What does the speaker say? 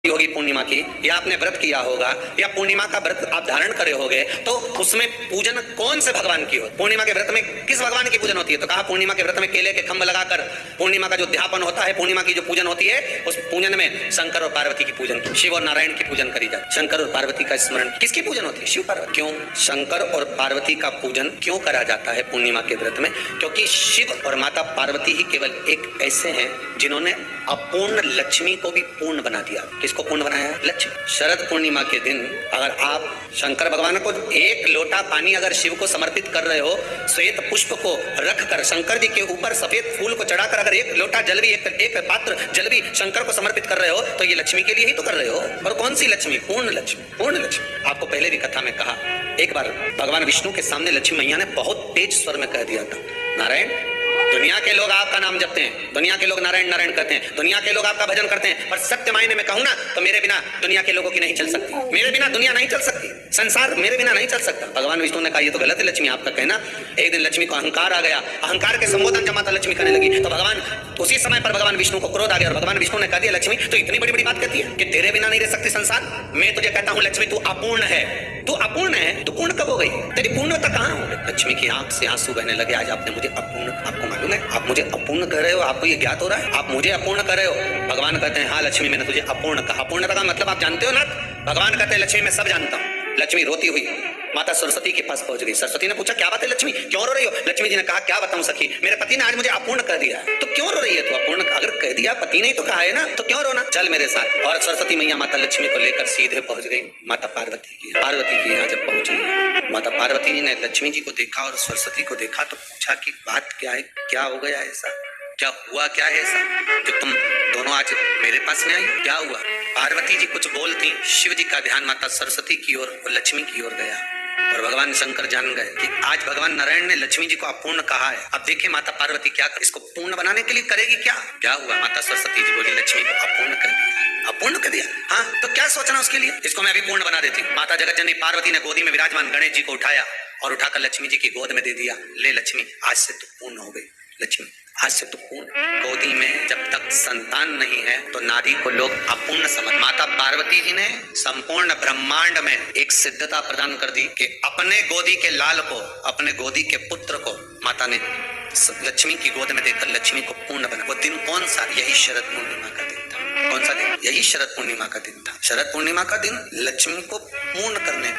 होगी पूर्णिमा की, या आपने व्रत किया होगा, या पूर्णिमा का व्रत आप धारण करे होगे, तो उसमें पूजन कौन से भगवान की हो? पूर्णिमा के व्रत में किस भगवान की पूजन होती है? तो कहा पूर्णिमा के व्रत में केले के खंभ लगाकर पूर्णिमा का जो ध्यापन होता है, पूर्णिमा की जो पूजन होती है, उस पूजन में शंकर और पार्वती की पूजन, शिव और नारायण की पूजन करी जाए। शंकर और पार्वती का स्मरण, किसकी पूजन होती है? शिव पार्वती। क्यों शंकर और पार्वती का पूजन क्यों करा जाता है पूर्णिमा के व्रत में? क्योंकि शिव और माता पार्वती ही केवल एक ऐसे हैं जिन्होंने अपूर्ण लक्ष्मी को भी पूर्ण बना दिया। किसको पूर्ण बनाया? लक्ष्मी। शरद पूर्णिमा के दिन अगर आप शंकर भगवान को एक लोटा पानी अगर शिव को समर्पित कर रहे हो, श्वेत पुष्प को रखकर शंकर जी के ऊपर सफेद फूल को चढ़ाकर अगर एक लोटा जल भी, एक पात्र जल भी शंकर को समर्पित कर रहे हो, तो ये लक्ष्मी के लिए ही तो कर रहे हो। और कौन सी लक्ष्मी? पूर्ण लक्ष्मी। पूर्ण लक्ष्मी। आपको पहले भी कथा में कहा, एक बार भगवान विष्णु के सामने लक्ष्मी मैया ने बहुत तेज स्वर में कह दिया था, नारायण, दुनिया के लोग आपका नाम जपते हैं, दुनिया के लोग नारायण नारायण कहते हैं, दुनिया के लोग आपका भजन करते हैं, पर सत्य मायने में कहूं ना तो मेरे बिना दुनिया के लोगों की नहीं चल सकती, मेरे बिना दुनिया नहीं चल सकती, संसार मेरे बिना नहीं चल सकता। भगवान विष्णु ने कहा ये तो गलत है लक्ष्मी आपका कहना। एक दिन लक्ष्मी को अहंकार आ गया, अहंकार के संबोधन जब माता लक्ष्मी करने लगी तो भगवान उसी समय पर भगवान विष्णु को क्रोध आ गया और भगवान विष्णु ने कह दिया, लक्ष्मी तो इतनी बड़ी बड़ी बात कहती है कि तेरे बिना नहीं रह सकती संसार? मैं तुझे कहता हूँ लक्ष्मी तू अपूर्ण है, तू अपूर्ण है, तू पूर्ण कब हो गई? तेरी पूर्णता कहाँ हो? लक्ष्मी की आंख से आंसू बहने लगे, आज आपने मुझे अपूर्ण, आपको मालूम है आप मुझे अपूर्ण कर रहे हो, आपको ये ज्ञात हो रहा है आप मुझे अपूर्ण कर रहे हो? भगवान कहते हैं हाँ लक्ष्मी मैंने तुझे अपूर्ण कहा। अपूर्णता का मतलब आप जानते हो ना? भगवान कहते हैं लक्ष्मी मैं सब जानता हूँ। लक्ष्मी रोती हुई माता सरस्वती के पास पहुंच गई। सरस्वती ने पूछा क्या बात है लक्ष्मी, क्यों रो रही हो? लक्ष्मी जी ने कहा क्या बताऊं सखी, मेरे पति ने आज मुझे अपूर्ण कर दिया है। तो क्यों रो रही है तू? अपूर्ण अगर कह दिया, पति ने तो कहा है ना, तो क्यों रोना? चल मेरे साथ। और सरस्वती मैया माता लक्ष्मी को लेकर सीधे पहुंच गई माता पार्वती की। पार्वती की यहाँ जब पहुंची, माता पार्वती जी ने लक्ष्मी जी को देखा और सरस्वती को देखा तो पूछा कि बात क्या है, क्या हो गया ऐसा, क्या हुआ, क्या है ऐसा जो तुम दोनों आज मेरे पास में आई, क्या हुआ? पार्वती जी कुछ बोलती, शिव जी का ध्यान माता सरस्वती की ओर और लक्ष्मी की ओर गया और भगवान शंकर जान गए कि आज भगवान नारायण ने लक्ष्मी जी को अपूर्ण कहा है। अब देखिए माता पार्वती क्या कर, इसको पूर्ण बनाने के लिए करेगी क्या? क्या हुआ? माता सरस्वती जी बोली लक्ष्मी को अपूर्ण कर दिया। अपूर्ण कर दिया? हाँ तो क्या सोचना उसके लिए, इसको मैं अभी पूर्ण बना देती हूँ। माता जगत जननी पार्वती ने गोदी में विराजमान गणेश जी को उठाया और उठाकर लक्ष्मी जी की गोद में दे दिया। ले लक्ष्मी आज से तू पूर्ण हो गई, लक्ष्मी आज से तो पूर्ण। गोदी में जब तक संतान नहीं है तो नारी को लोग अपूर्ण समझ। माता पार्वती जी ने संपूर्ण ब्रह्मांड में एक सिद्धता प्रदान कर दी कि अपने गोदी के लाल को, अपने गोदी के पुत्र को माता ने लक्ष्मी की गोद में देकर लक्ष्मी को पूर्ण बना। वो दिन कौन सा? यही शरद पूर्णिमा का दिन था। कौन सा दिन? यही शरद पूर्णिमा का दिन था। शरद पूर्णिमा का दिन लक्ष्मी को पूर्ण करने